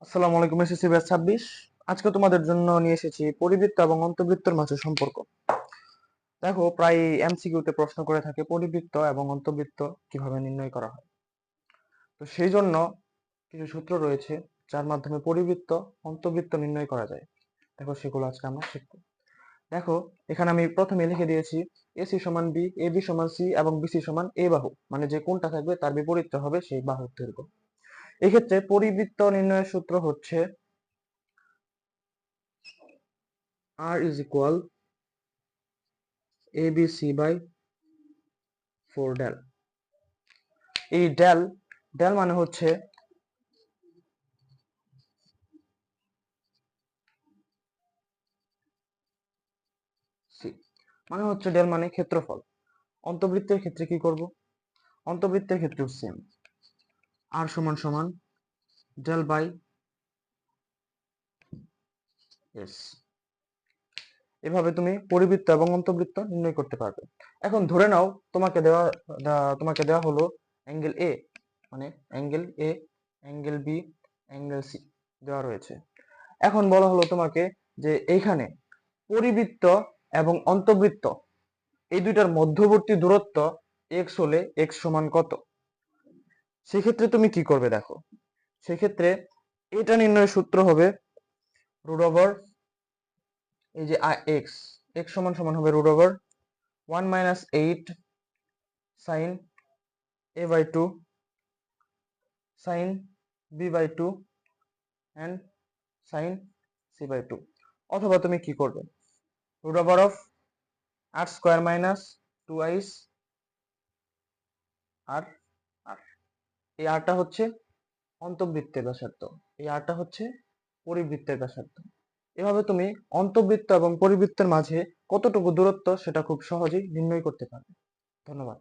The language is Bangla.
আসসালামু আলাইকুম, এসএসসি ব্যাচ 26। আজকে তোমাদের জন্য নিয়ে এসেছি পরিবৃত্ত এবং অন্তবৃত্তর মাঝে সম্পর্ক। দেখো, প্রায় এমসিকিউতে প্রশ্ন করে থাকে পরিবৃত্ত এবং অন্তবৃত্ত কিভাবে নির্ণয় করা হয়। তো সেই জন্য কিছু সূত্র রয়েছে যার মাধ্যমে পরিবৃত্ত অন্তবৃত্ত নির্ণয় করা যায়। দেখো, সেগুলো আজকে আমরা শিখব। দেখো, এখানে আমি প্রথমে লিখে দিয়েছি এসি সমান বি, এ বি সমান সি এবং বিসি সমান এ বাহু, মানে যে কোণটা থাকবে তার বিপরীতটা হবে সেই বাহুর দৈর্ঘ্য। এক্ষেত্রে পরিবৃত্ত নির্ণয়ের সূত্র হচ্ছে R is equal ABC by 4 del. এই ডেল ডেল মানে হচ্ছে সি, মানে হচ্ছে ডেল মানে ক্ষেত্রফল। অন্তবৃত্তের ক্ষেত্রে কি করব? অন্তবৃত্তের ক্ষেত্রেও সেম, আর সমান সমান ডেল বাই এস। এভাবে তুমি পরিবৃত্ত এবং অন্তবৃত্ত নির্ণয় করতে পারবে। এখন ধরে নাও তোমাকে দেওয়া হলো অ্যাঙ্গেল এ, মানে angle A, angle B, angle C দেওয়া রয়েছে। এখন বলা হলো তোমাকে যে এইখানে পরিবৃত্ত এবং অন্তবৃত্ত এই দুইটার মধ্যবর্তী দূরত্ব এক্স হলে এক্স সমান কত। সেক্ষেত্রে তুমি কি করবে? দেখো, সেক্ষেত্রে এটা নির্ণয়ের সূত্র হবে রুট ওভার এই যে এক্স, এক্স সমান সমান হবে root over 1 - 8 sine A by 2 sine B by 2 and sine C by 2। অথবা তুমি কি করবে? Root over of R square minus 2 R আর এই আরটা হচ্ছে অন্তবৃত্তের ব্যাসার্ধ, এই আরটা হচ্ছে পরিবৃত্তের ব্যাসার্ধ। এভাবে তুমি অন্তবৃত্ত এবং পরিবৃত্তের মাঝে কতটুকু দূরত্ব সেটা খুব সহজেই নির্ণয় করতে পারবে। ধন্যবাদ।